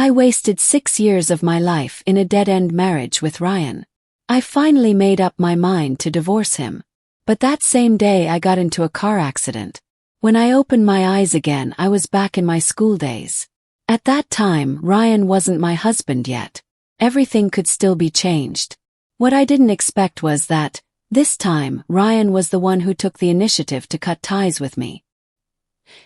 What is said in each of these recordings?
I wasted 6 years of my life in a dead-end marriage with Ryan. I finally made up my mind to divorce him. But that same day I got into a car accident. When I opened my eyes again, I was back in my school days. At that time, Ryan wasn't my husband yet. Everything could still be changed. What I didn't expect was that, this time, Ryan was the one who took the initiative to cut ties with me.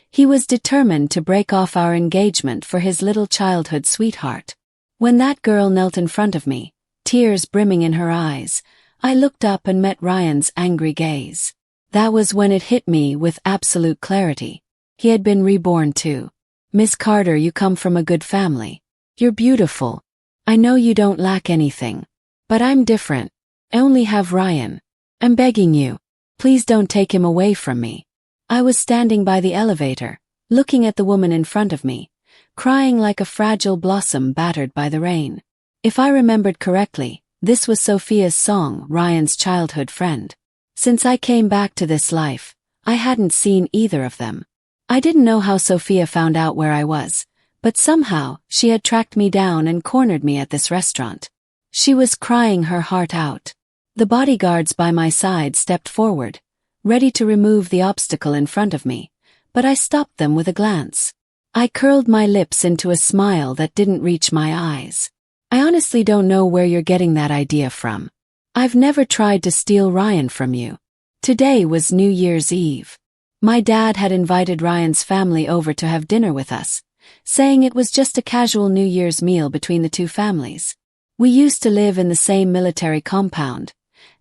He was determined to break off our engagement for his little childhood sweetheart. When that girl knelt in front of me, tears brimming in her eyes, I looked up and met Ryan's angry gaze. That was when it hit me with absolute clarity. He had been reborn too. Miss Carter, you come from a good family. You're beautiful. I know you don't lack anything. But I'm different. I only have Ryan. I'm begging you. Please don't take him away from me. I was standing by the elevator, looking at the woman in front of me, crying like a fragile blossom battered by the rain. If I remembered correctly, this was Sophia's song, Ryan's childhood friend. Since I came back to this life, I hadn't seen either of them. I didn't know how Sophia found out where I was, but somehow she had tracked me down and cornered me at this restaurant. She was crying her heart out. The bodyguards by my side stepped forward, ready to remove the obstacle in front of me, but I stopped them with a glance. I curled my lips into a smile that didn't reach my eyes. I honestly don't know where you're getting that idea from. I've never tried to steal Ryan from you. Today was New Year's Eve. My dad had invited Ryan's family over to have dinner with us, saying it was just a casual New Year's meal between the two families. We used to live in the same military compound,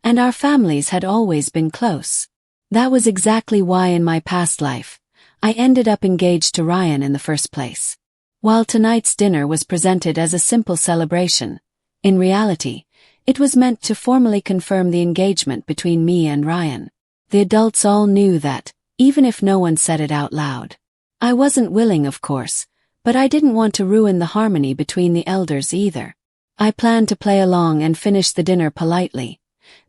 and our families had always been close. That was exactly why in my past life, I ended up engaged to Ryan in the first place. While tonight's dinner was presented as a simple celebration, in reality, it was meant to formally confirm the engagement between me and Ryan. The adults all knew that, even if no one said it out loud. I wasn't willing, of course, but I didn't want to ruin the harmony between the elders either. I planned to play along and finish the dinner politely,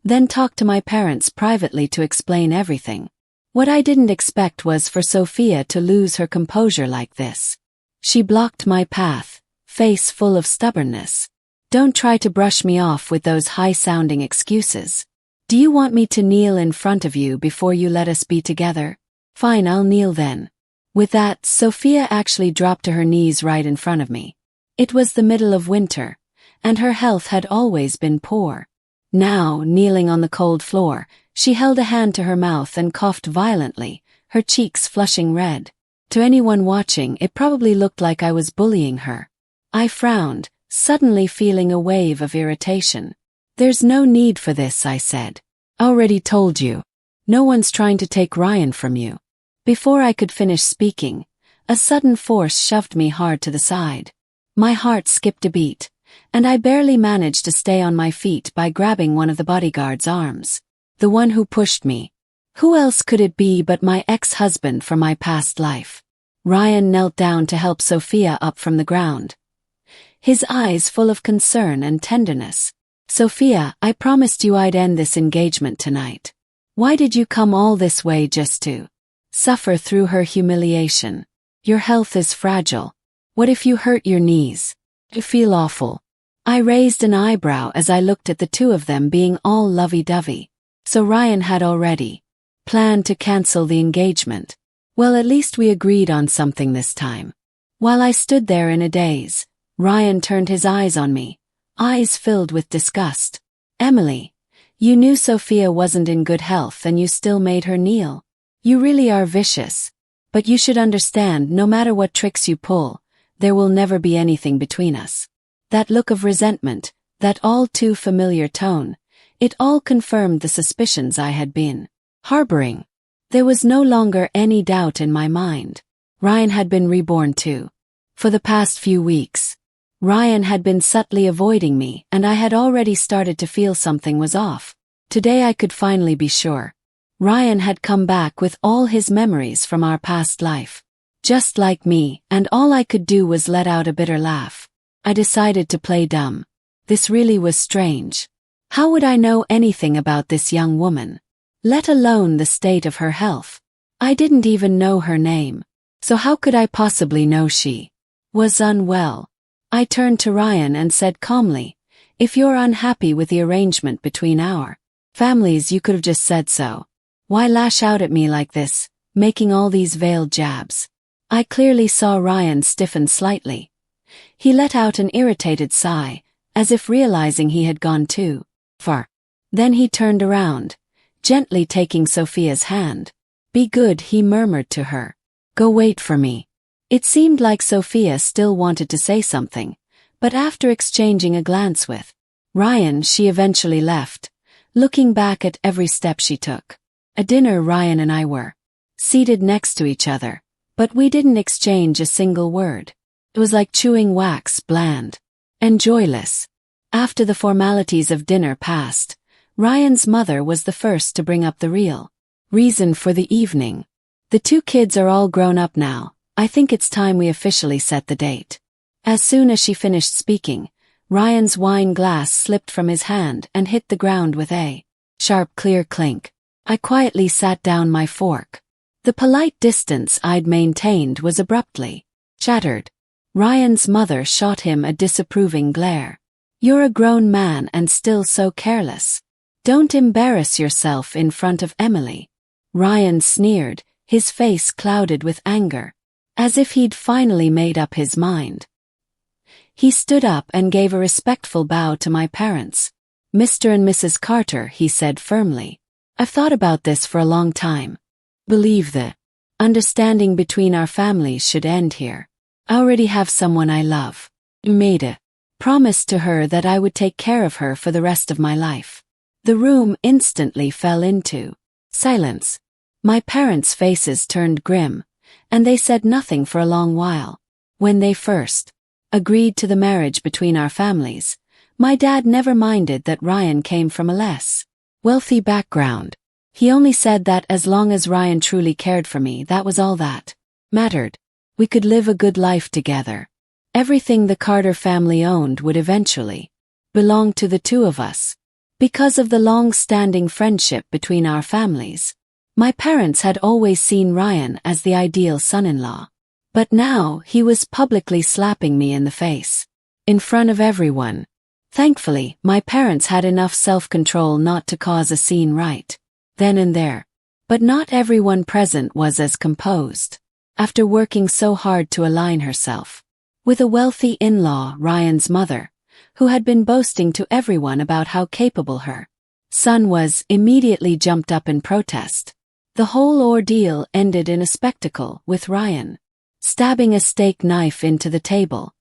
then talk to my parents privately to explain everything. What I didn't expect was for Sophia to lose her composure like this. She blocked my path, face full of stubbornness. Don't try to brush me off with those high-sounding excuses. Do you want me to kneel in front of you before you let us be together? Fine, I'll kneel then. With that, Sophia actually dropped to her knees right in front of me. It was the middle of winter, and her health had always been poor. Now, kneeling on the cold floor, she held a hand to her mouth and coughed violently, her cheeks flushing red. To anyone watching, it probably looked like I was bullying her. I frowned, suddenly feeling a wave of irritation. There's no need for this, I said. Already told you. No one's trying to take Ryan from you. Before I could finish speaking, a sudden force shoved me hard to the side. My heart skipped a beat, and I barely managed to stay on my feet by grabbing one of the bodyguard's arms. The one who pushed me. Who else could it be but my ex-husband from my past life? Ryan knelt down to help Sophia up from the ground, his eyes full of concern and tenderness. Sophia, I promised you I'd end this engagement tonight. Why did you come all this way just to suffer through her humiliation? Your health is fragile. What if you hurt your knees? You feel awful. I raised an eyebrow as I looked at the two of them being all lovey-dovey. So Ryan had already planned to cancel the engagement. Well, at least we agreed on something this time. While I stood there in a daze, Ryan turned his eyes on me, eyes filled with disgust. Emily, you knew Sophia wasn't in good health and you still made her kneel. You really are vicious. But you should understand, no matter what tricks you pull, there will never be anything between us. That look of resentment, that all too familiar tone, it all confirmed the suspicions I had been harboring. There was no longer any doubt in my mind. Ryan had been reborn too. For the past few weeks, Ryan had been subtly avoiding me, and I had already started to feel something was off. Today I could finally be sure. Ryan had come back with all his memories from our past life. Just like me, and all I could do was let out a bitter laugh. I decided to play dumb. This really was strange. How would I know anything about this young woman? Let alone the state of her health. I didn't even know her name. So how could I possibly know she was unwell? I turned to Ryan and said calmly, "If you're unhappy with the arrangement between our families, you could have just said so. Why lash out at me like this, making all these veiled jabs?" I clearly saw Ryan stiffen slightly. He let out an irritated sigh, as if realizing he had gone too far. Then he turned around, gently taking Sophia's hand. "Be good," he murmured to her. "Go wait for me." It seemed like Sophia still wanted to say something, but after exchanging a glance with Ryan, she eventually left, looking back at every step she took. At dinner, Ryan and I were seated next to each other, but we didn't exchange a single word. It was like chewing wax, bland and joyless. After the formalities of dinner passed, Ryan's mother was the first to bring up the real reason for the evening. "The two kids are all grown up now. I think it's time we officially set the date." As soon as she finished speaking, Ryan's wine glass slipped from his hand and hit the ground with a sharp, clear clink. I quietly sat down my fork. The polite distance I'd maintained was abruptly shattered. Ryan's mother shot him a disapproving glare. "You're a grown man and still so careless. Don't embarrass yourself in front of Emily." Ryan sneered, his face clouded with anger, as if he'd finally made up his mind. He stood up and gave a respectful bow to my parents. "Mr. and Mrs. Carter," he said firmly. "I've thought about this for a long time. Believe the understanding between our families should end here. I already have someone I love. Made a promise to her that I would take care of her for the rest of my life." The room instantly fell into silence. My parents' faces turned grim, and they said nothing for a long while. When they first agreed to the marriage between our families, my dad never minded that Ryan came from a less wealthy background. He only said that as long as Ryan truly cared for me, that was all that mattered. We could live a good life together. Everything the Carter family owned would eventually belong to the two of us. Because of the long-standing friendship between our families, my parents had always seen Ryan as the ideal son-in-law. But now he was publicly slapping me in the face, in front of everyone. Thankfully, my parents had enough self-control not to cause a scene right then and there. But not everyone present was as composed. After working so hard to align herself with a wealthy in-law, Ryan's mother, who had been boasting to everyone about how capable her son was, immediately jumped up in protest. The whole ordeal ended in a spectacle, with Ryan stabbing a steak knife into the table.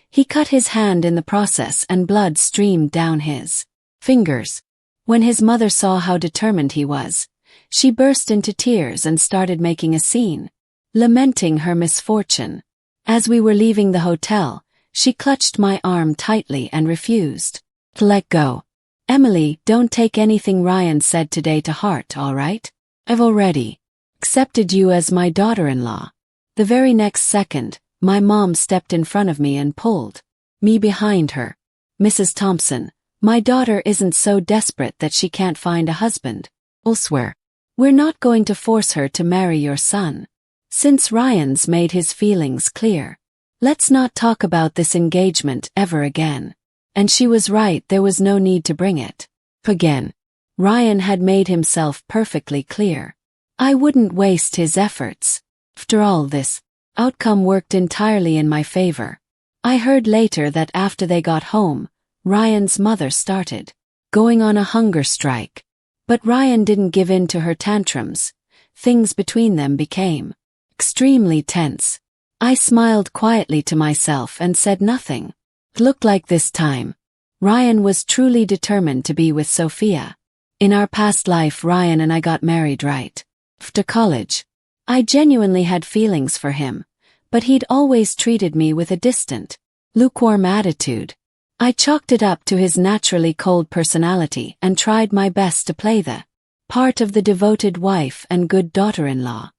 He cut his hand in the process and blood streamed down his fingers. When his mother saw how determined he was, she burst into tears and started making a scene, lamenting her misfortune. As we were leaving the hotel, she clutched my arm tightly and refused to let go. "Emily, don't take anything Ryan said today to heart, all right? I've already accepted you as my daughter-in-law." The very next second, my mom stepped in front of me and pulled me behind her. "Mrs. Thompson, my daughter isn't so desperate that she can't find a husband elsewhere. We're not going to force her to marry your son. Since Ryan's made his feelings clear, let's not talk about this engagement ever again." And she was right, there was no need to bring it up again. Ryan had made himself perfectly clear. I wouldn't waste his efforts. After all, this outcome worked entirely in my favor. I heard later that after they got home, Ryan's mother started going on a hunger strike. But Ryan didn't give in to her tantrums. Things between them became extremely tense. I smiled quietly to myself and said nothing. It looked like this time Ryan was truly determined to be with Sophia. In our past life, Ryan and I got married right after college. I genuinely had feelings for him, but he'd always treated me with a distant, lukewarm attitude. I chalked it up to his naturally cold personality and tried my best to play the part of the devoted wife and good daughter-in-law.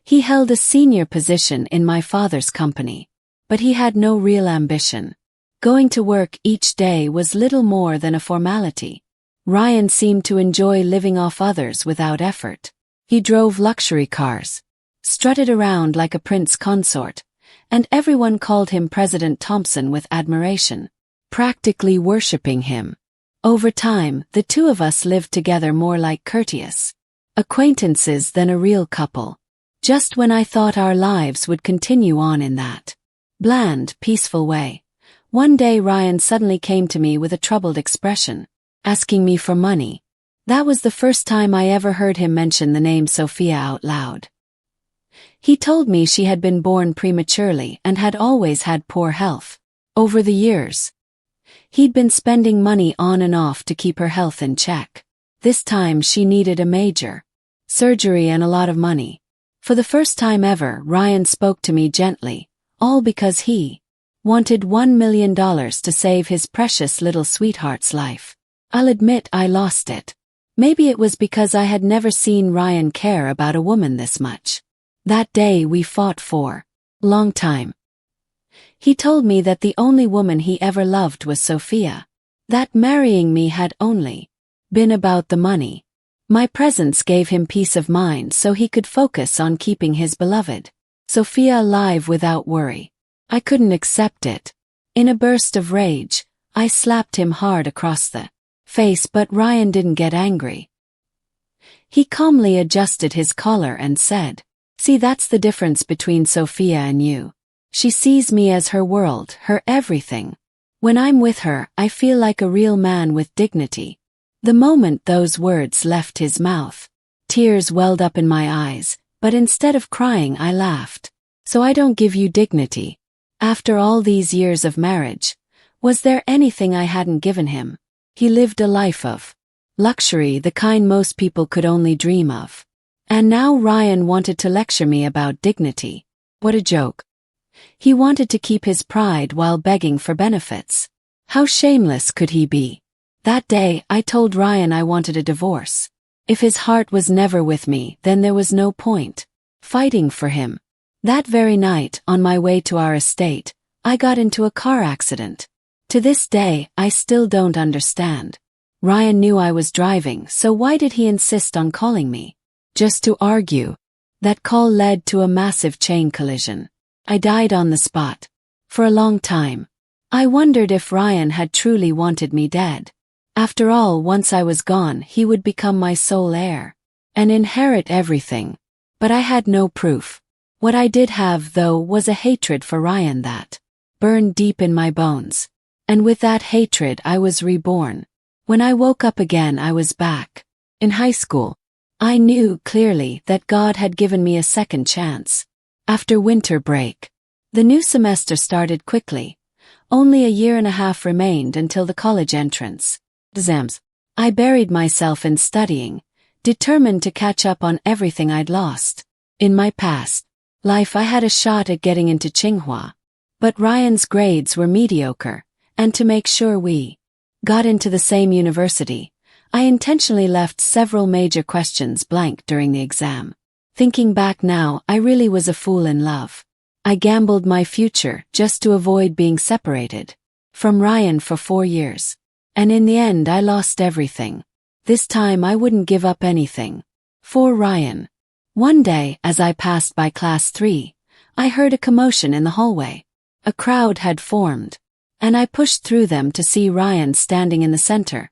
He held a senior position in my father's company, but he had no real ambition. Going to work each day was little more than a formality. Ryan seemed to enjoy living off others without effort. He drove luxury cars, strutted around like a prince consort, and everyone called him President Thompson with admiration, practically worshipping him. Over time, the two of us lived together more like courteous acquaintances than a real couple. Just when I thought our lives would continue on in that bland, peaceful way, one day Ryan suddenly came to me with a troubled expression, asking me for money. That was the first time I ever heard him mention the name Sophia out loud. He told me she had been born prematurely and had always had poor health. Over the years, he'd been spending money on and off to keep her health in check. This time she needed a major surgery and a lot of money. For the first time ever, Ryan spoke to me gently, all because he wanted $1 million to save his precious little sweetheart's life. I'll admit I lost it. Maybe it was because I had never seen Ryan care about a woman this much. That day we fought for a long time. He told me that the only woman he ever loved was Sophia, that marrying me had only been about the money. My presence gave him peace of mind so he could focus on keeping his beloved Sophia alive without worry. I couldn't accept it. In a burst of rage, I slapped him hard across the face, but Ryan didn't get angry. He calmly adjusted his collar and said, "See, that's the difference between Sophia and you. She sees me as her world, her everything. When I'm with her, I feel like a real man with dignity." The moment those words left his mouth, tears welled up in my eyes, but instead of crying I laughed. "So I don't give you dignity? After all these years of marriage, was there anything I hadn't given him?" He lived a life of luxury, the kind most people could only dream of. And now Ryan wanted to lecture me about dignity. What a joke. He wanted to keep his pride while begging for benefits. How shameless could he be? That day, I told Ryan I wanted a divorce. If his heart was never with me, then there was no point fighting for him. That very night, on my way to our estate, I got into a car accident. To this day, I still don't understand. Ryan knew I was driving, so why did he insist on calling me? Just to argue. That call led to a massive chain collision. I died on the spot. For a long time, I wondered if Ryan had truly wanted me dead. After all, once I was gone, he would become my sole heir and inherit everything. But I had no proof. What I did have, though, was a hatred for Ryan that burned deep in my bones. And with that hatred I was reborn. When I woke up again, I was back. In high school, I knew clearly that God had given me a second chance. After winter break, the new semester started quickly. Only a year and a half remained until the college entrance exams. I buried myself in studying, determined to catch up on everything I'd lost. In my past life I had a shot at getting into Tsinghua, but Ryan's grades were mediocre, and to make sure we got into the same university, I intentionally left several major questions blank during the exam. Thinking back now, I really was a fool in love. I gambled my future just to avoid being separated from Ryan for 4 years. And in the end I lost everything. This time I wouldn't give up anything for Ryan. One day, as I passed by class 3, I heard a commotion in the hallway. A crowd had formed, and I pushed through them to see Ryan standing in the center,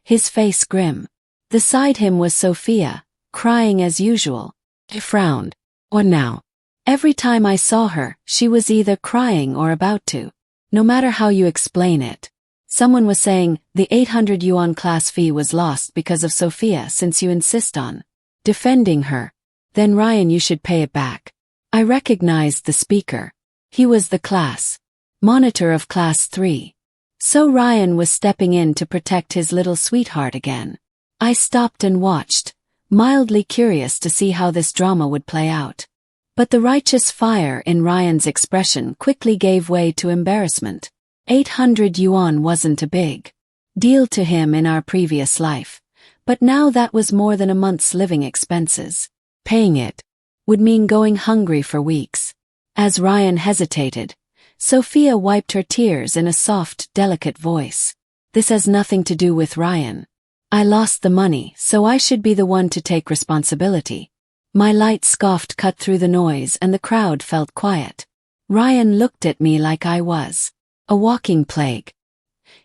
his face grim. Beside him was Sophia, crying as usual. I frowned. What now? Every time I saw her, she was either crying or about to. No matter how you explain it. Someone was saying, the 800 yuan class fee was lost because of Sophia since you insist on defending her. Then Ryan, you should pay it back. I recognized the speaker. He was the class monitor of class 3. So Ryan was stepping in to protect his little sweetheart again. I stopped and watched, mildly curious to see how this drama would play out. But the righteous fire in Ryan's expression quickly gave way to embarrassment. 800 yuan wasn't a big deal to him in our previous life, but now that was more than a month's living expenses. Paying it would mean going hungry for weeks. As Ryan hesitated, Sophia wiped her tears in a soft, delicate voice. This has nothing to do with Ryan. I lost the money, so I should be the one to take responsibility. My light scoff cut through the noise and the crowd felt quiet. Ryan looked at me like I was a walking plague.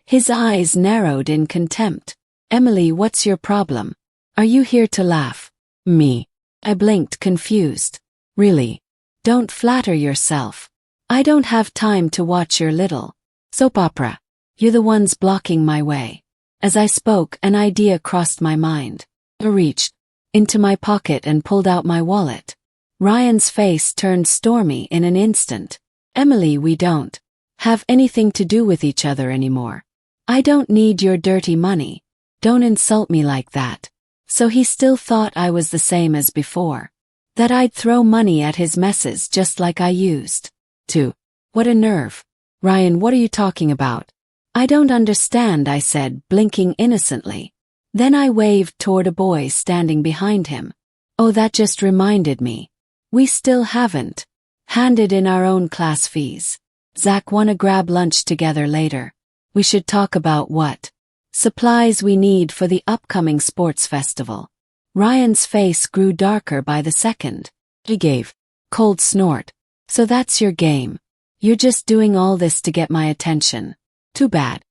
His eyes narrowed in contempt. Emily, what's your problem? Are you here to laugh? Me. I blinked, confused. Really? Don't flatter yourself. I don't have time to watch your little soap opera. You're the ones blocking my way. As I spoke, an idea crossed my mind. I reached into my pocket and pulled out my wallet. Ryan's face turned stormy in an instant. Emily, we don't have anything to do with each other anymore. I don't need your dirty money. Don't insult me like that. So he still thought I was the same as before. That I'd throw money at his messes just like I used to. What a nerve. Ryan, what are you talking about? I don't understand, I said, blinking innocently. Then I waved toward a boy standing behind him. Oh, that just reminded me. We still haven't handed in our own class fees. Zach, wanna grab lunch together later? We should talk about what supplies we need for the upcoming sports festival. Ryan's face grew darker by the second. He gave cold snort. So that's your game. You're just doing all this to get my attention. Too bad.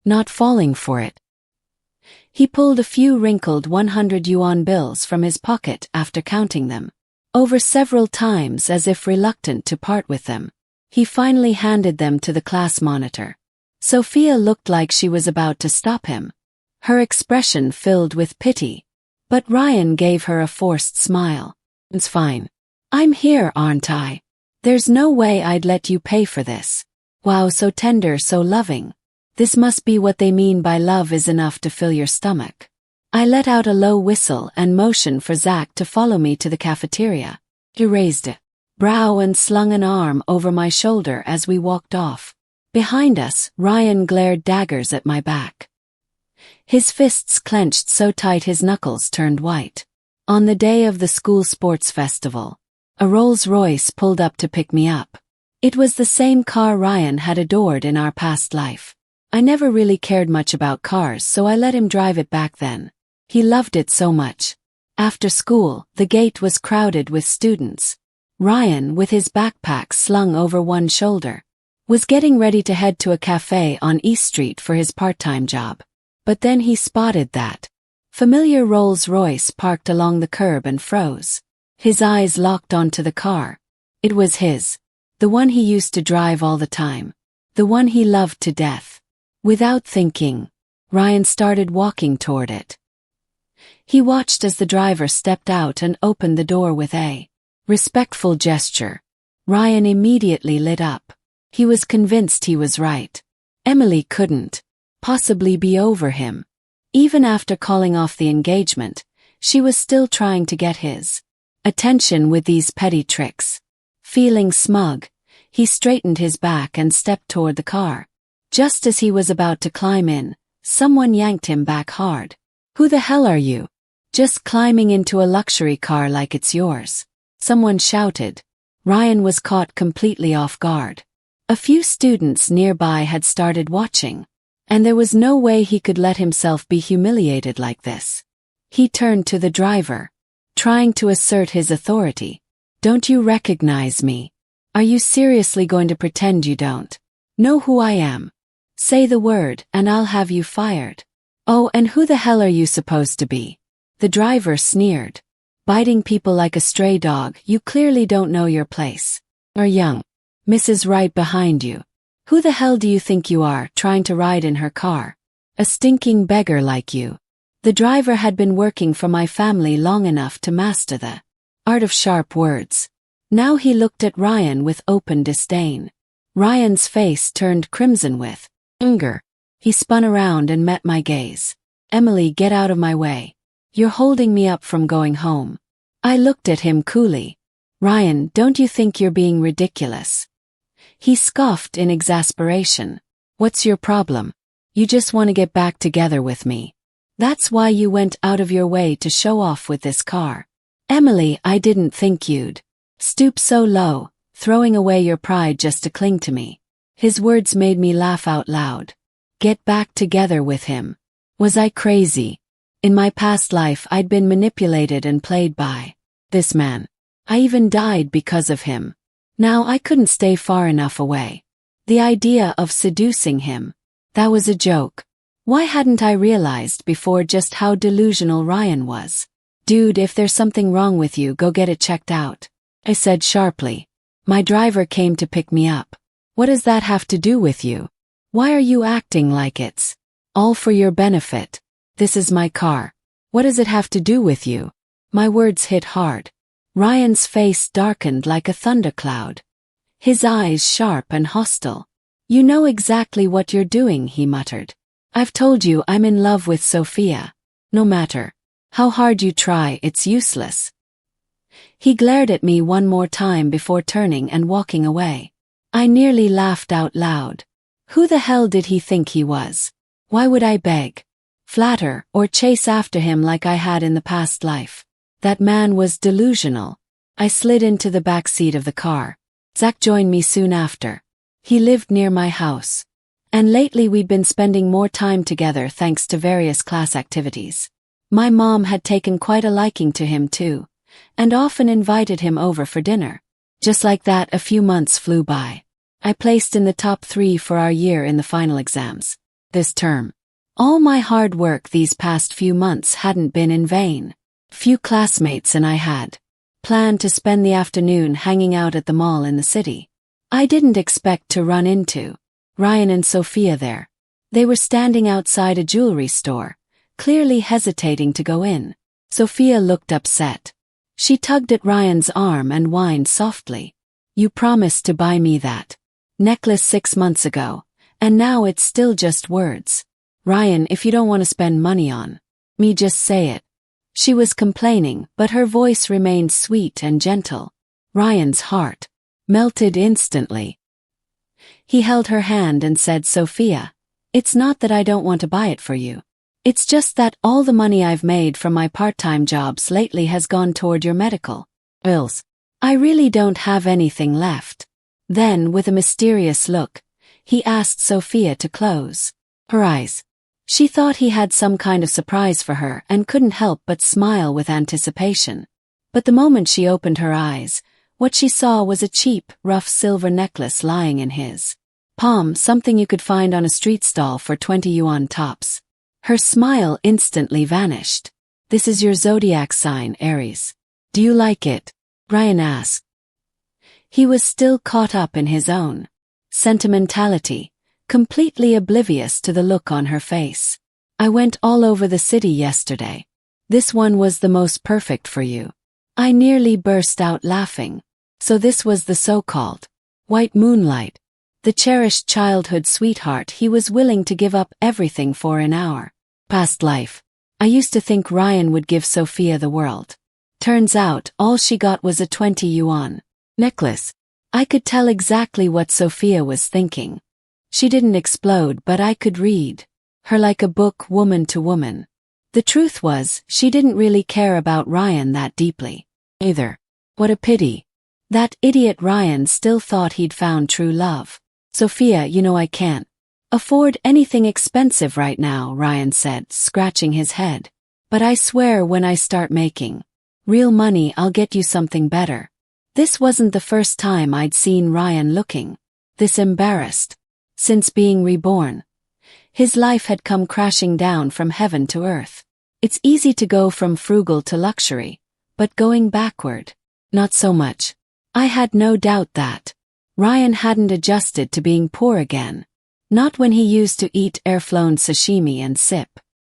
Not falling for it. He pulled a few wrinkled 100 yuan bills from his pocket after counting them over several times as if reluctant to part with them. He finally handed them to the class monitor. Sophia looked like she was about to stop him, her expression filled with pity. But Ryan gave her a forced smile. It's fine. I'm here, aren't I? There's no way I'd let you pay for this. Wow, so tender, so loving. This must be what they mean by love is enough to fill your stomach. I let out a low whistle and motioned for Zach to follow me to the cafeteria. He raised a brow and slung an arm over my shoulder as we walked off. Behind us, Ryan glared daggers at my back. His fists clenched so tight his knuckles turned white. On the day of the school sports festival, a Rolls-Royce pulled up to pick me up. It was the same car Ryan had adored in our past life. I never really cared much about cars, so I let him drive it back then. He loved it so much. After school, the gate was crowded with students. Ryan, with his backpack slung over one shoulder, was getting ready to head to a cafe on East Street for his part-time job. But then he spotted that familiar Rolls-Royce parked along the curb and froze. His eyes locked onto the car. It was his. The one he used to drive all the time. The one he loved to death. Without thinking, Ryan started walking toward it. He watched as the driver stepped out and opened the door with a respectful gesture. Ryan immediately lit up. He was convinced he was right. Emily couldn't possibly be over him. Even after calling off the engagement, she was still trying to get his attention with these petty tricks. Feeling smug, he straightened his back and stepped toward the car. Just as he was about to climb in, someone yanked him back hard. Who the hell are you? Just climbing into a luxury car like it's yours. Someone shouted. Ryan was caught completely off guard. A few students nearby had started watching, and there was no way he could let himself be humiliated like this. He turned to the driver, trying to assert his authority. Don't you recognize me? Are you seriously going to pretend you don't know who I am? Say the word and I'll have you fired. Oh, and who the hell are you supposed to be? The driver sneered. Biting people like a stray dog, you clearly don't know your place. Or young Mrs. right behind you. Who the hell do you think you are, trying to ride in her car? A stinking beggar like you. The driver had been working for my family long enough to master the art of sharp words. Now he looked at Ryan with open disdain. Ryan's face turned crimson with anger. He spun around and met my gaze. Emily, get out of my way. You're holding me up from going home. I looked at him coolly. Ryan, don't you think you're being ridiculous? He scoffed in exasperation. What's your problem? You just want to get back together with me. That's why you went out of your way to show off with this car. Emily, I didn't think you'd stoop so low, throwing away your pride just to cling to me. His words made me laugh out loud. Get back together with him. Was I crazy? In my past life I'd been manipulated and played by this man. I even died because of him. Now I couldn't stay far enough away. The idea of seducing him, that was a joke. Why hadn't I realized before just how delusional Ryan was? Dude, if there's something wrong with you, go get it checked out, I said sharply. My driver came to pick me up. What does that have to do with you? Why are you acting like it's all for your benefit? This is my car. What does it have to do with you? My words hit hard. Ryan's face darkened like a thundercloud. His eyes sharp and hostile. You know exactly what you're doing, he muttered. I've told you I'm in love with Sophia. No matter how hard you try, it's useless. He glared at me one more time before turning and walking away. I nearly laughed out loud. Who the hell did he think he was? Why would I beg, flatter, or chase after him like I had in the past life? That man was delusional. I slid into the back seat of the car. Zach joined me soon after. He lived near my house. And lately we'd been spending more time together thanks to various class activities. My mom had taken quite a liking to him too, and often invited him over for dinner. Just like that, a few months flew by. I placed in the top 3 for our year in the final exams this term. All my hard work these past few months hadn't been in vain. Few classmates and I had planned to spend the afternoon hanging out at the mall in the city. I didn't expect to run into Ryan and Sophia there. They were standing outside a jewelry store, clearly hesitating to go in. Sophia looked upset. She tugged at Ryan's arm and whined softly. You promised to buy me that necklace 6 months ago, and now it's still just words. Ryan, if you don't want to spend money on me, just say it. She was complaining, but her voice remained sweet and gentle. Ryan's heart melted instantly. He held her hand and said, Sophia, it's not that I don't want to buy it for you. It's just that all the money I've made from my part-time jobs lately has gone toward your medical bills. I really don't have anything left. Then, with a mysterious look, he asked Sophia to close her eyes. She thought he had some kind of surprise for her and couldn't help but smile with anticipation. But the moment she opened her eyes, what she saw was a cheap, rough silver necklace lying in his palm, something you could find on a street stall for 20 yuan tops. Her smile instantly vanished. This is your zodiac sign, Aries. Do you like it? Ryan asked. He was still caught up in his own sentimentality, completely oblivious to the look on her face. I went all over the city yesterday. This one was the most perfect for you. I nearly burst out laughing. So this was the so-called white moonlight, the cherished childhood sweetheart he was willing to give up everything for in our past life. I used to think Ryan would give Sophia the world. Turns out all she got was a 20 yuan necklace. I could tell exactly what Sophia was thinking. She didn't explode, but I could read her like a book, woman to woman. The truth was, she didn't really care about Ryan that deeply either. What a pity. That idiot Ryan still thought he'd found true love. Sophia, you know I can't afford anything expensive right now, Ryan said, scratching his head. But I swear when I start making real money, I'll get you something better. This wasn't the first time I'd seen Ryan looking this embarrassed. Since being reborn, his life had come crashing down from heaven to earth. It's easy to go from frugal to luxury, but going backward, not so much. I had no doubt that Ryan hadn't adjusted to being poor again. Not when he used to eat air-flown sashimi and sip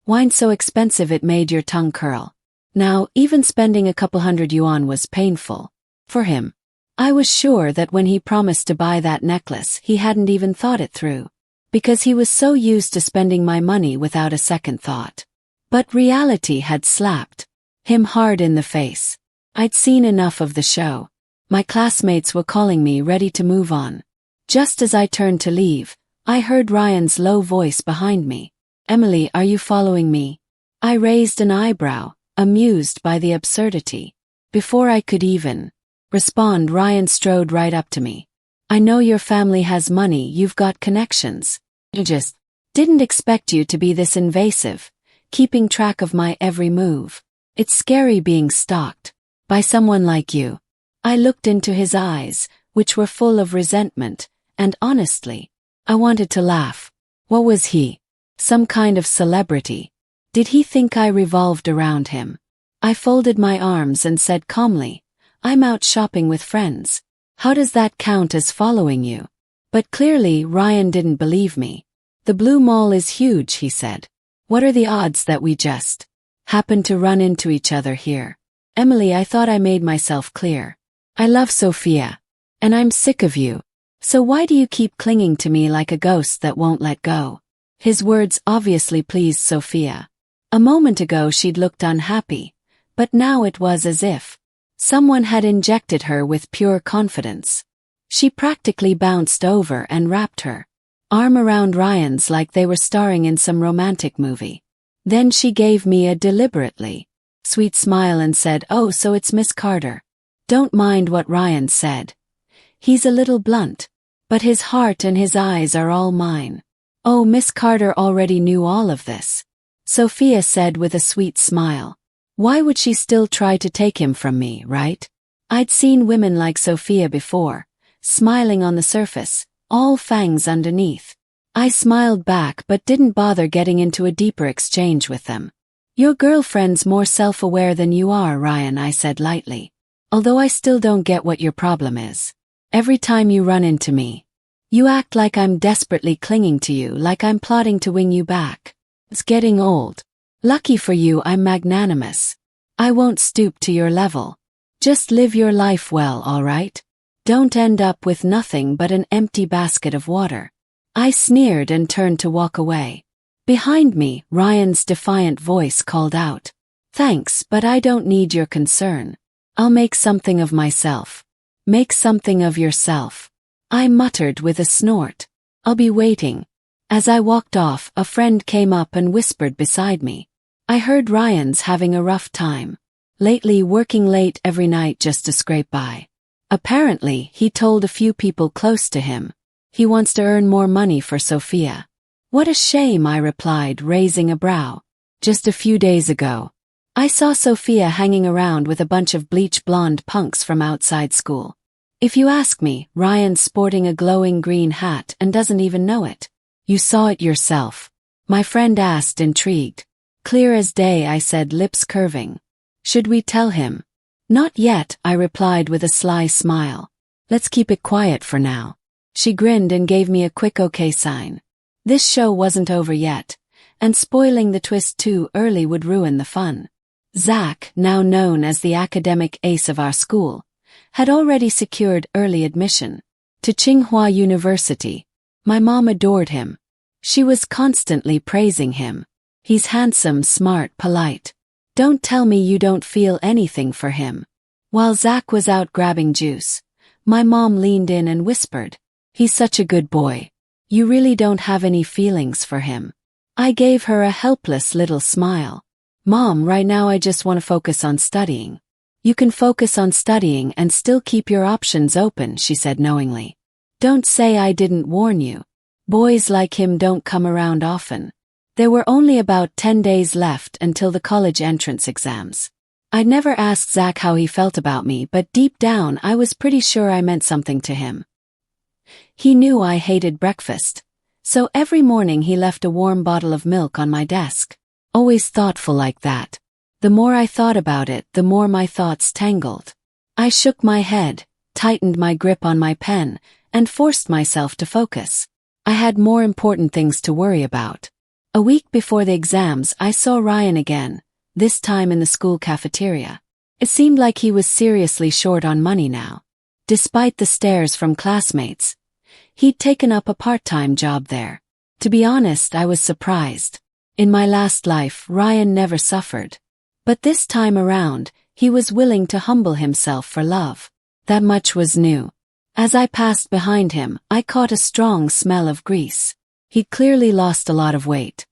wine so expensive it made your tongue curl. Now, even spending a couple hundred yuan was painful for him. I was sure that when he promised to buy that necklace, he hadn't even thought it through, because he was so used to spending my money without a second thought. But reality had slapped him hard in the face. I'd seen enough of the show. My classmates were calling me, ready to move on. Just as I turned to leave, I heard Ryan's low voice behind me. Emily, are you following me? I raised an eyebrow, amused by the absurdity. Before I could even respond, Ryan strode right up to me. I know your family has money, you've got connections. I just didn't expect you to be this invasive, keeping track of my every move. It's scary being stalked by someone like you. I looked into his eyes, which were full of resentment, and honestly, I wanted to laugh. What was he? Some kind of celebrity? Did he think I revolved around him? I folded my arms and said calmly, I'm out shopping with friends. How does that count as following you? But clearly Ryan didn't believe me. The Blue Mall is huge, he said. What are the odds that we just happen to run into each other here? Emily, I thought I made myself clear. I love Sophia. And I'm sick of you. So why do you keep clinging to me like a ghost that won't let go? His words obviously pleased Sophia. A moment ago she'd looked unhappy, but now it was as if someone had injected her with pure confidence. She practically bounced over and wrapped her arm around Ryan's like they were starring in some romantic movie. Then she gave me a deliberately sweet smile and said, oh, so it's Miss Carter. Don't mind what Ryan said. He's a little blunt, but his heart and his eyes are all mine. Oh, Miss Carter already knew all of this, Sophia said with a sweet smile. Why would she still try to take him from me, right? I'd seen women like Sophia before, smiling on the surface, all fangs underneath. I smiled back but didn't bother getting into a deeper exchange with them. Your girlfriend's more self-aware than you are, Ryan, I said lightly. Although I still don't get what your problem is. Every time you run into me, you act like I'm desperately clinging to you, like I'm plotting to win you back. It's getting old. Lucky for you, I'm magnanimous. I won't stoop to your level. Just live your life well, all right? Don't end up with nothing but an empty basket of water. I sneered and turned to walk away. Behind me, Ryan's defiant voice called out, thanks, but I don't need your concern. I'll make something of myself. Make something of yourself. I muttered with a snort. I'll be waiting. As I walked off, a friend came up and whispered beside me. I heard Ryan's having a rough time. Lately working late every night just to scrape by. Apparently, he told a few people close to him. He wants to earn more money for Sophia. What a shame, I replied, raising a brow. Just a few days ago, I saw Sophia hanging around with a bunch of bleach blonde punks from outside school. If you ask me, Ryan's sporting a glowing green hat and doesn't even know it. You saw it yourself. My friend asked, intrigued. Clear as day, I said, lips curving. Should we tell him? Not yet, I replied with a sly smile. Let's keep it quiet for now. She grinned and gave me a quick okay sign. This show wasn't over yet, and spoiling the twist too early would ruin the fun. Zach, now known as the academic ace of our school, had already secured early admission to Tsinghua University. My mom adored him. She was constantly praising him. He's handsome, smart, polite. Don't tell me you don't feel anything for him. While Zach was out grabbing juice, my mom leaned in and whispered, he's such a good boy. You really don't have any feelings for him. I gave her a helpless little smile. Mom, right now I just want to focus on studying. You can focus on studying and still keep your options open, she said knowingly. Don't say I didn't warn you. Boys like him don't come around often. There were only about 10 days left until the college entrance exams. I'd never asked Zach how he felt about me, but deep down I was pretty sure I meant something to him. He knew I hated breakfast, so every morning he left a warm bottle of milk on my desk. Always thoughtful like that. The more I thought about it, the more my thoughts tangled. I shook my head, tightened my grip on my pen, and forced myself to focus. I had more important things to worry about. A week before the exams, I saw Ryan again, this time in the school cafeteria. It seemed like he was seriously short on money now. Despite the stares from classmates, he'd taken up a part-time job there. To be honest, I was surprised. In my last life, Ryan never suffered. But this time around, he was willing to humble himself for love. That much was new. As I passed behind him, I caught a strong smell of grease. He'd clearly lost a lot of weight.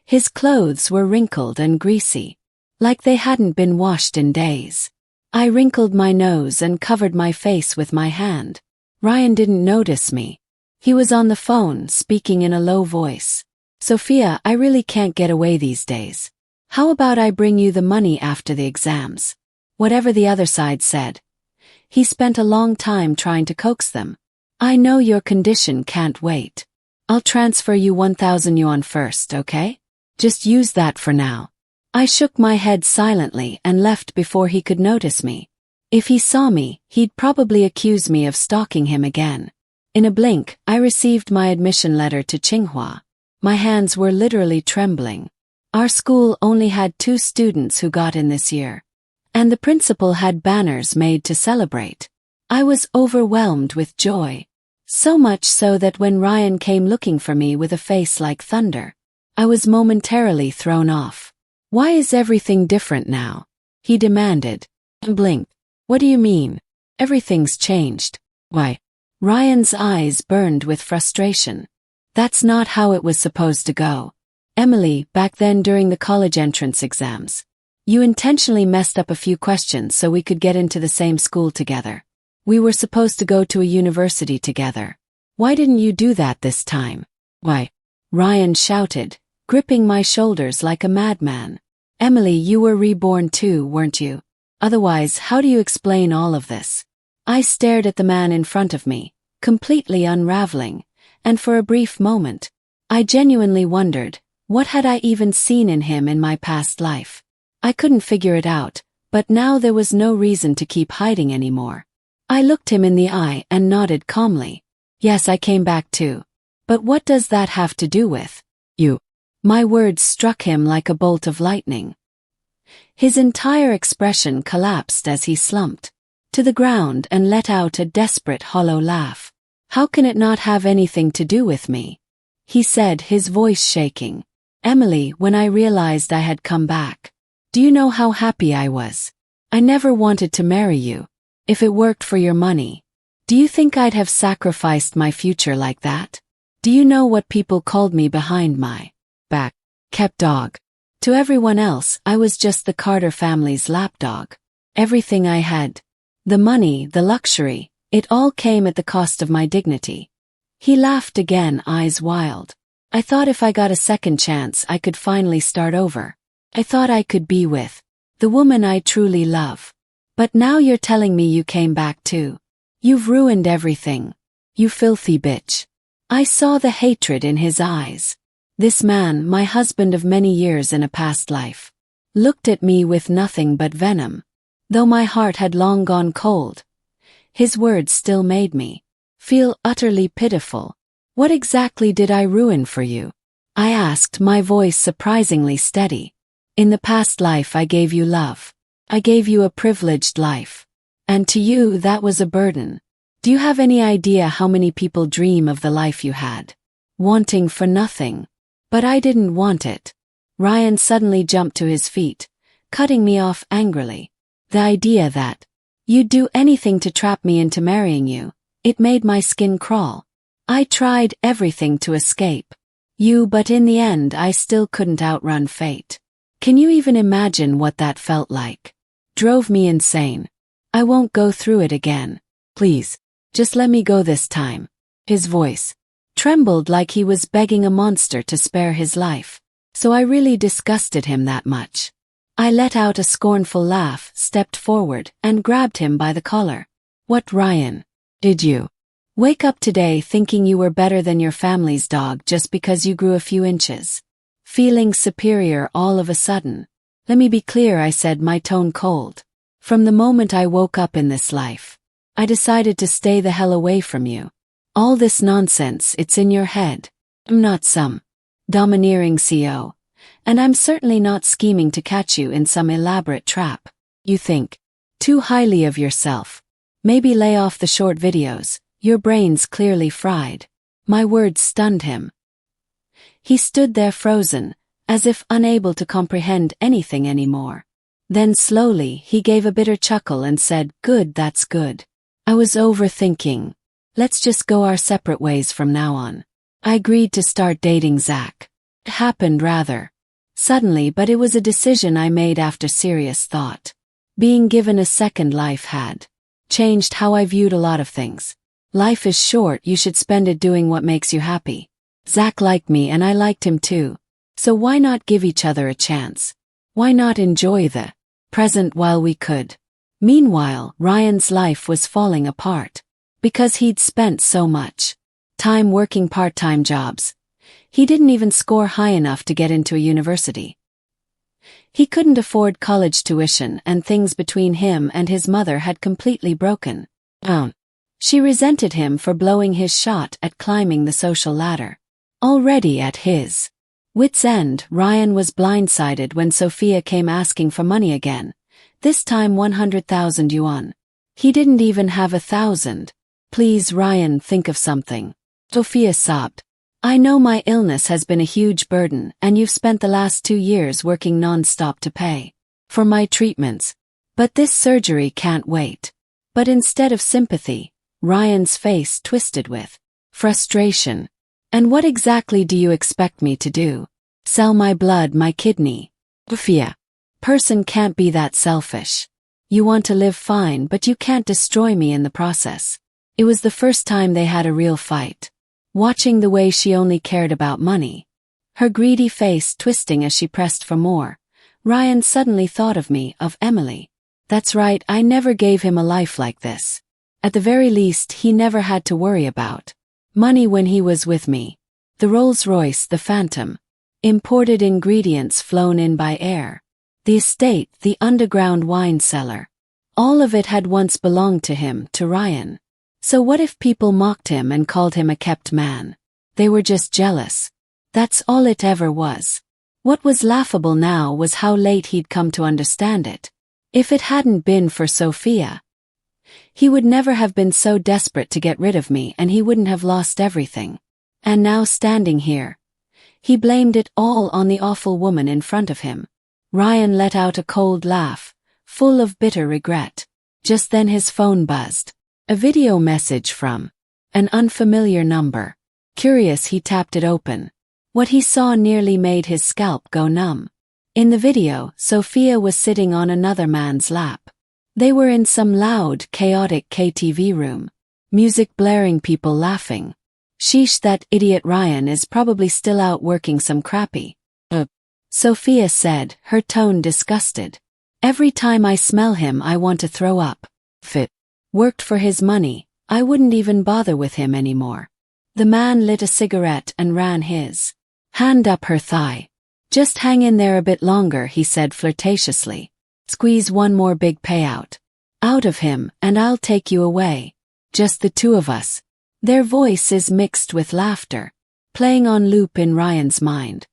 His clothes were wrinkled and greasy, like they hadn't been washed in days. I wrinkled my nose and covered my face with my hand. Ryan didn't notice me. He was on the phone, speaking in a low voice. Sophia, I really can't get away these days. How about I bring you the money after the exams? Whatever the other side said, He spent a long time trying to coax them. I know your condition can't wait. I'll transfer you 1,000 yuan first, okay? Just use that for now. I shook my head silently and left before he could notice me. If he saw me, he'd probably accuse me of stalking him again. In a blink, I received my admission letter to Tsinghua. My hands were literally trembling. Our school only had 2 students who got in this year. And the principal had banners made to celebrate. I was overwhelmed with joy. So much so that when Ryan came looking for me with a face like thunder, I was momentarily thrown off. Why is everything different now? He demanded. I blinked. What do you mean? Everything's changed. Why? Ryan's eyes burned with frustration. That's not how it was supposed to go. Emily, back then during the college entrance exams, you intentionally messed up a few questions so we could get into the same school together. We were supposed to go to a university together. Why didn't you do that this time? Why? Ryan shouted, gripping my shoulders like a madman. Emily, you were reborn too, weren't you? Otherwise, how do you explain all of this? I stared at the man in front of me, completely unraveling, and for a brief moment, I genuinely wondered, what had I even seen in him in my past life? I couldn't figure it out, but now there was no reason to keep hiding anymore. I looked him in the eye and nodded calmly. Yes, I came back too. But what does that have to do with you? My words struck him like a bolt of lightning. His entire expression collapsed as he slumped to the ground and let out a desperate hollow laugh. How can it not have anything to do with me? He said, his voice shaking. Emily, when I realized I had come back, do you know how happy I was? I never wanted to marry you. If it worked for your money, do you think I'd have sacrificed my future like that? Do you know what people called me behind my back? Kept dog. To everyone else, I was just the Carter family's lapdog. Everything I had, the money, the luxury, it all came at the cost of my dignity. He laughed again, eyes wild. I thought if I got a second chance I could finally start over. I thought I could be with the woman I truly love. But now you're telling me you came back too. You've ruined everything. You filthy bitch. I saw the hatred in his eyes. This man, my husband of many years in a past life, looked at me with nothing but venom. Though my heart had long gone cold, his words still made me feel utterly pitiful. What exactly did I ruin for you? I asked, my voice surprisingly steady. In the past life I gave you love. I gave you a privileged life. And to you that was a burden. Do you have any idea how many people dream of the life you had? Wanting for nothing. But I didn't want it. Ryan suddenly jumped to his feet, cutting me off angrily. The idea that you'd do anything to trap me into marrying you, it made my skin crawl. I tried everything to escape you, but in the end I still couldn't outrun fate. Can you even imagine what that felt like? Drove me insane. I won't go through it again. Please, just let me go this time. His voice trembled like he was begging a monster to spare his life. So I really disgusted him that much. I let out a scornful laugh, stepped forward, and grabbed him by the collar. What, Ryan? Did you wake up today thinking you were better than your family's dog just because you grew a few inches? Feeling superior all of a sudden? Let me be clear, I said, my tone cold. From the moment I woke up in this life, I decided to stay the hell away from you. All this nonsense, it's in your head. I'm not some domineering CEO. And I'm certainly not scheming to catch you in some elaborate trap. You think too highly of yourself. Maybe lay off the short videos, your brain's clearly fried. My words stunned him. He stood there frozen, as if unable to comprehend anything anymore. Then slowly he gave a bitter chuckle and said, "Good, that's good. I was overthinking. Let's just go our separate ways from now on." I agreed to start dating Zach. It happened rather suddenly, but it was a decision I made after serious thought. Being given a second life had changed how I viewed a lot of things. Life is short, you should spend it doing what makes you happy. Zach liked me and I liked him too. So why not give each other a chance? Why not enjoy the present while we could? Meanwhile, Ryan's life was falling apart. Because he'd spent so much time working part-time jobs, he didn't even score high enough to get into a university. He couldn't afford college tuition, and things between him and his mother had completely broken down. She resented him for blowing his shot at climbing the social ladder. Already at his wits' end, Ryan was blindsided when Sophia came asking for money again, this time 100,000 yuan. He didn't even have 1,000. Please, Ryan, think of something. Sophia sobbed. I know my illness has been a huge burden, and you've spent the last 2 years working non-stop to pay for my treatments. But this surgery can't wait. But instead of sympathy, Ryan's face twisted with frustration. And what exactly do you expect me to do? Sell my blood, my kidney? Sophia. Person can't be that selfish. You want to live fine, but you can't destroy me in the process. It was the first time they had a real fight. Watching the way she only cared about money, her greedy face twisting as she pressed for more, Ryan suddenly thought of me, of Emily. That's right, I never gave him a life like this. At the very least, he never had to worry about money when he was with me. The Rolls-Royce, the Phantom, imported ingredients flown in by air, the estate, the underground wine cellar. All of it had once belonged to him, to Ryan. So what if people mocked him and called him a kept man? They were just jealous. That's all it ever was. What was laughable now was how late he'd come to understand it. If it hadn't been for Sophia, he would never have been so desperate to get rid of me, and he wouldn't have lost everything. And now, standing here, he blamed it all on the awful woman in front of him. Ryan let out a cold laugh, full of bitter regret. Just then his phone buzzed. A video message from an unfamiliar number. Curious, he tapped it open. What he saw nearly made his scalp go numb. In the video, Sophia was sitting on another man's lap. They were in some loud, chaotic KTV room. Music blaring, people laughing. Sheesh, that idiot Ryan is probably still out working some crappy. Sophia said, her tone disgusted. Every time I smell him I want to throw up. Fit. Worked for his money, I wouldn't even bother with him anymore. The man lit a cigarette and ran his hand up her thigh. Just hang in there a bit longer, he said flirtatiously. Squeeze one more big payout out of him, and I'll take you away. Just the two of us. Their voice is mixed with laughter, playing on loop in Ryan's mind.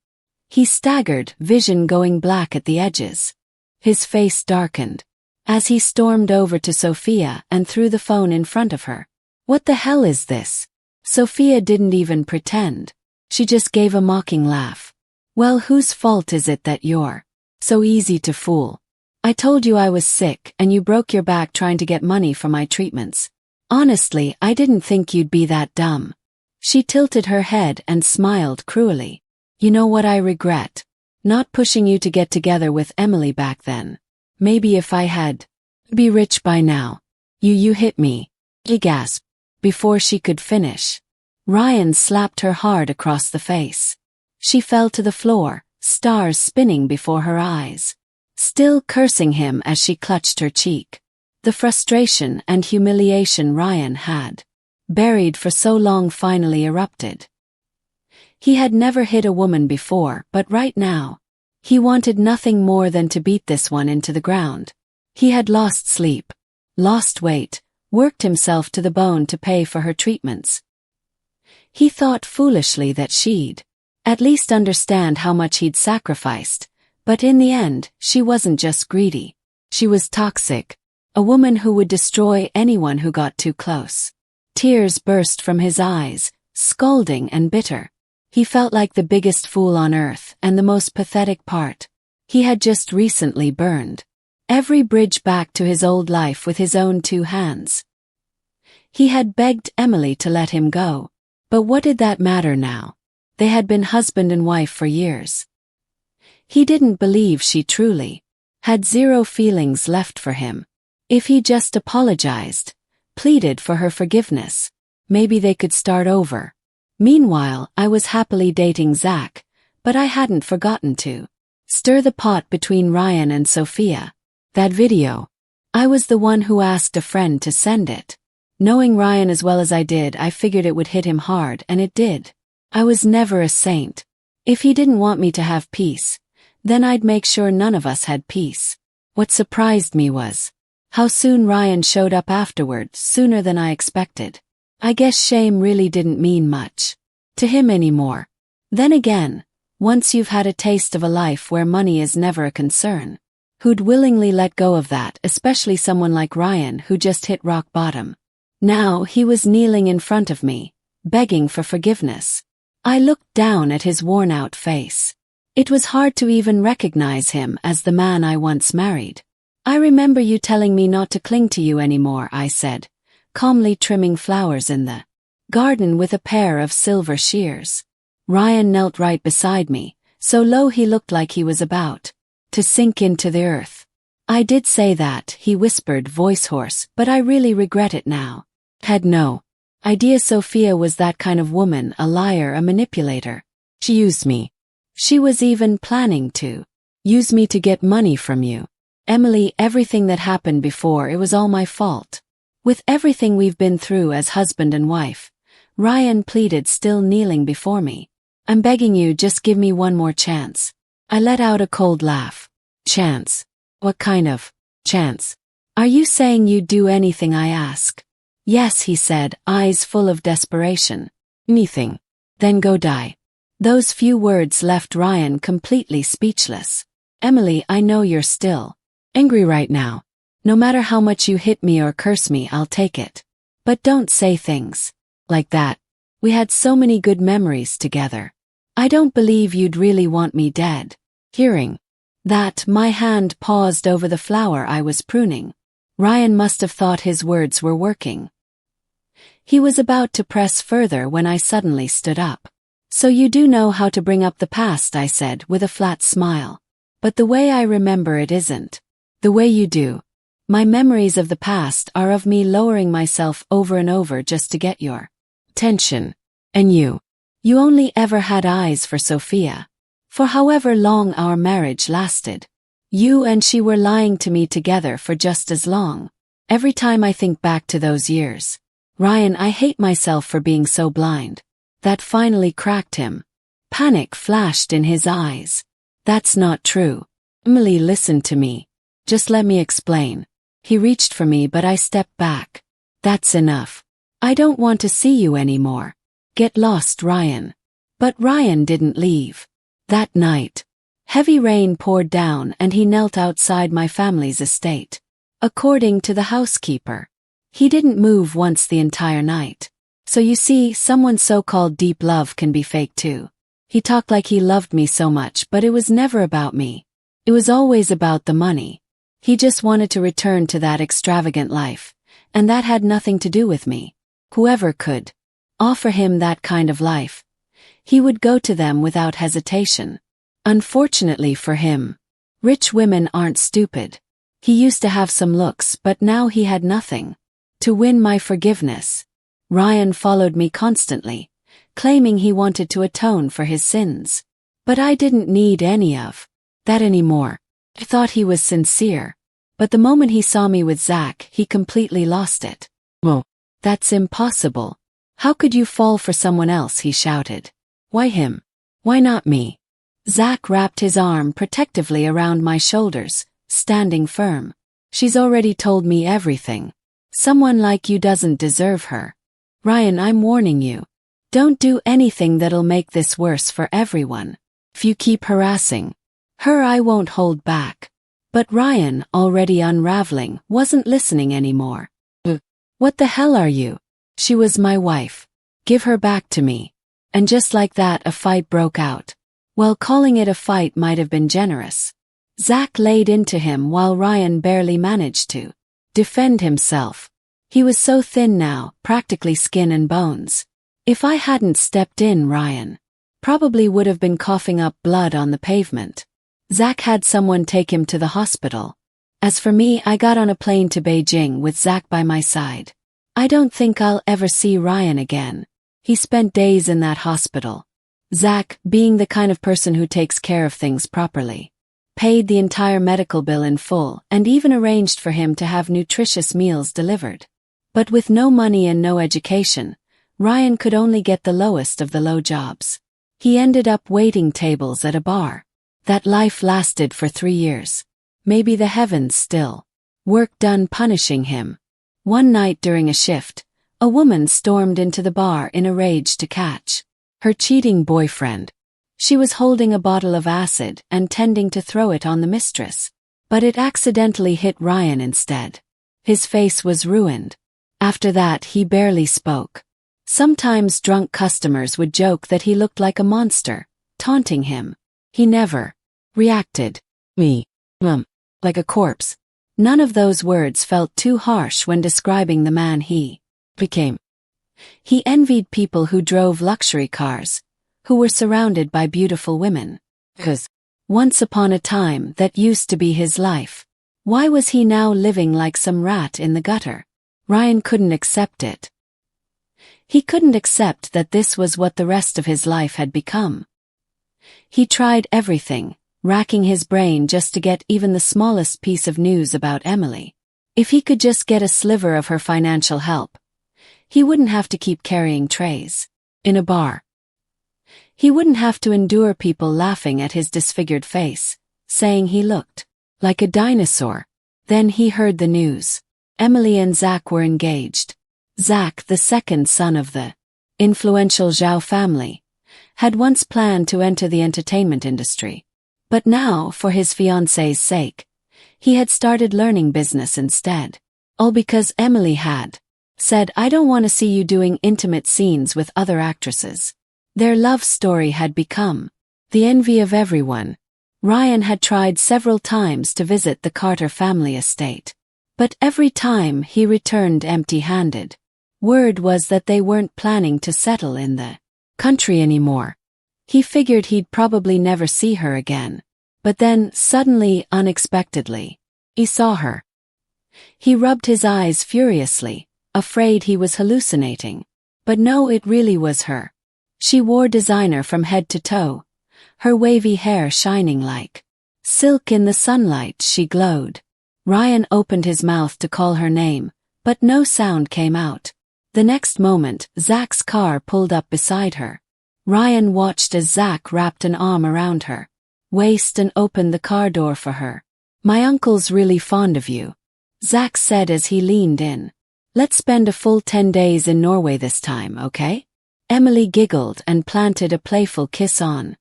He staggered, vision going black at the edges. His face darkened as he stormed over to Sophia and threw the phone in front of her. What the hell is this? Sophia didn't even pretend. She just gave a mocking laugh. Well, whose fault is it that you're so easy to fool? I told you I was sick, and you broke your back trying to get money for my treatments. Honestly, I didn't think you'd be that dumb. She tilted her head and smiled cruelly. You know what I regret? Not pushing you to get together with Emily back then. Maybe if I had be rich by now. You hit me. He gasped. Before she could finish, Ryan slapped her hard across the face. She fell to the floor, stars spinning before her eyes, still cursing him as she clutched her cheek. The frustration and humiliation Ryan had buried for so long finally erupted. He had never hit a woman before, but right now, he wanted nothing more than to beat this one into the ground. He had lost sleep, lost weight, worked himself to the bone to pay for her treatments. He thought foolishly that she'd at least understand how much he'd sacrificed, but in the end, she wasn't just greedy. She was toxic, a woman who would destroy anyone who got too close. Tears burst from his eyes, scalding and bitter. He felt like the biggest fool on earth, and the most pathetic part, he had just recently burned every bridge back to his old life with his own 2 hands. He had begged Emily to let him go, but what did that matter now? They had been husband and wife for years. He didn't believe she truly had zero feelings left for him. If he just apologized, pleaded for her forgiveness, maybe they could start over. Meanwhile, I was happily dating Zach, but I hadn't forgotten to stir the pot between Ryan and Sophia. That video. I was the one who asked a friend to send it. Knowing Ryan as well as I did, I figured it would hit him hard, and it did. I was never a saint. If he didn't want me to have peace, then I'd make sure none of us had peace. What surprised me was how soon Ryan showed up afterward, sooner than I expected. I guess shame really didn't mean much to him anymore. Then again, once you've had a taste of a life where money is never a concern, who'd willingly let go of that, especially someone like Ryan who just hit rock bottom? Now he was kneeling in front of me, begging for forgiveness. I looked down at his worn-out face. It was hard to even recognize him as the man I once married. I remember you telling me not to cling to you anymore, I said, calmly trimming flowers in the garden with a pair of silver shears. Ryan knelt right beside me, so low he looked like he was about to sink into the earth. I did say that, he whispered, voice hoarse, but I really regret it now. Had no idea Sophia was that kind of woman, a liar, a manipulator. She used me. She was even planning to use me to get money from you. Emily, everything that happened before, it was all my fault. With everything we've been through as husband and wife, Ryan pleaded, still kneeling before me. I'm begging you, just give me one more chance. I let out a cold laugh. Chance? What kind of chance? Are you saying you'd do anything I ask? Yes, he said, eyes full of desperation. Anything. Then go die. Those few words left Ryan completely speechless. Emily, I know you're still angry right now. No matter how much you hit me or curse me, I'll take it. But don't say things like that. We had so many good memories together. I don't believe you'd really want me dead. Hearing that, my hand paused over the flower I was pruning. Ryan must have thought his words were working. He was about to press further when I suddenly stood up. So you do know how to bring up the past, I said with a flat smile. But the way I remember it isn't the way you do. My memories of the past are of me lowering myself over and over just to get your attention. And you only ever had eyes for Sophia. For however long our marriage lasted, you and she were lying to me together for just as long. Every time I think back to those years, Ryan, I hate myself for being so blind. That finally cracked him. Panic flashed in his eyes. That's not true. Emily, listen to me. Just let me explain. He reached for me, but I stepped back. That's enough. I don't want to see you anymore. Get lost, Ryan. But Ryan didn't leave. That night, heavy rain poured down and he knelt outside my family's estate. According to the housekeeper, he didn't move once the entire night. So you see, someone's so-called deep love can be fake too. He talked like he loved me so much, but it was never about me. It was always about the money. He just wanted to return to that extravagant life, and that had nothing to do with me. Whoever could offer him that kind of life, he would go to them without hesitation. Unfortunately for him, rich women aren't stupid. He used to have some looks, but now he had nothing. To win my forgiveness, Ryan followed me constantly, claiming he wanted to atone for his sins. But I didn't need any of that anymore. I thought he was sincere. But the moment he saw me with Zach, he completely lost it. Well, that's impossible. How could you fall for someone else? He shouted. Why him? Why not me? Zach wrapped his arm protectively around my shoulders, standing firm. She's already told me everything. Someone like you doesn't deserve her. Ryan, I'm warning you. Don't do anything that'll make this worse for everyone. If you keep harassing her, I won't hold back. But Ryan, already unraveling, wasn't listening anymore. What the hell are you? She was my wife. Give her back to me. And just like that, a fight broke out. Well, calling it a fight might have been generous. Zach laid into him while Ryan barely managed to defend himself. He was so thin now, practically skin and bones. If I hadn't stepped in, Ryan probably would have been coughing up blood on the pavement. Zach had someone take him to the hospital. As for me, I got on a plane to Beijing with Zach by my side. I don't think I'll ever see Ryan again. He spent days in that hospital. Zach, being the kind of person who takes care of things properly, paid the entire medical bill in full, and even arranged for him to have nutritious meals delivered. But with no money and no education, Ryan could only get the lowest of the low jobs. He ended up waiting tables at a bar. That life lasted for 3 years. Maybe the heavens still. Work done punishing him. One night during a shift, a woman stormed into the bar in a rage to catch her cheating boyfriend. She was holding a bottle of acid and tending to throw it on the mistress. But it accidentally hit Ryan instead. His face was ruined. After that, he barely spoke. Sometimes drunk customers would joke that he looked like a monster, taunting him. He never reacted. Like a corpse. None of those words felt too harsh when describing the man he became. He envied people who drove luxury cars, who were surrounded by beautiful women. 'Cause once upon a time that used to be his life. Why was he now living like some rat in the gutter? Ryan couldn't accept it. He couldn't accept that this was what the rest of his life had become. He tried everything, racking his brain just to get even the smallest piece of news about Emily. If he could just get a sliver of her financial help, he wouldn't have to keep carrying trays in a bar. He wouldn't have to endure people laughing at his disfigured face, saying he looked like a dinosaur. Then he heard the news. Emily and Zach were engaged. Zach, the second son of the influential Zhao family, had once planned to enter the entertainment industry. But now, for his fiancée's sake, he had started learning business instead. All because Emily had said, "I don't want to see you doing intimate scenes with other actresses." Their love story had become the envy of everyone. Ryan had tried several times to visit the Carter family estate. But every time he returned empty-handed. Word was that they weren't planning to settle in the country anymore. He figured he'd probably never see her again. But then, suddenly, unexpectedly, he saw her. He rubbed his eyes furiously, afraid he was hallucinating. But no, it really was her. She wore designer from head to toe, her wavy hair shining like silk in the sunlight. She glowed. Ryan opened his mouth to call her name, but no sound came out. The next moment, Zach's car pulled up beside her. Ryan watched as Zach wrapped an arm around her waist and opened the car door for her. "My uncle's really fond of you," Zach said as he leaned in. "Let's spend a full 10 days in Norway this time, okay?" Emily giggled and planted a playful kiss on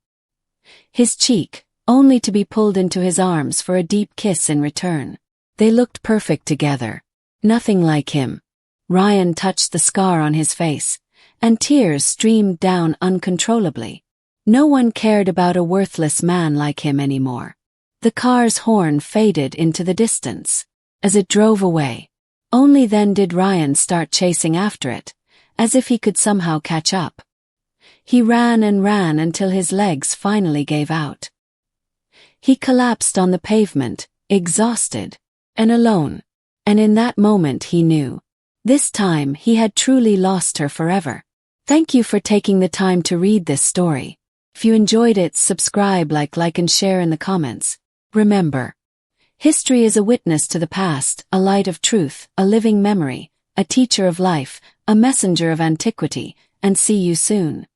his cheek, only to be pulled into his arms for a deep kiss in return. They looked perfect together. Nothing like him. Ryan touched the scar on his face, and tears streamed down uncontrollably. No one cared about a worthless man like him anymore. The car's horn faded into the distance as it drove away. Only then did Ryan start chasing after it, as if he could somehow catch up. He ran and ran until his legs finally gave out. He collapsed on the pavement, exhausted and alone. And in that moment he knew. This time he had truly lost her forever. Thank you for taking the time to read this story. If you enjoyed it, subscribe, like and share in the comments. Remember, history is a witness to the past, a light of truth, a living memory, a teacher of life, a messenger of antiquity, and see you soon.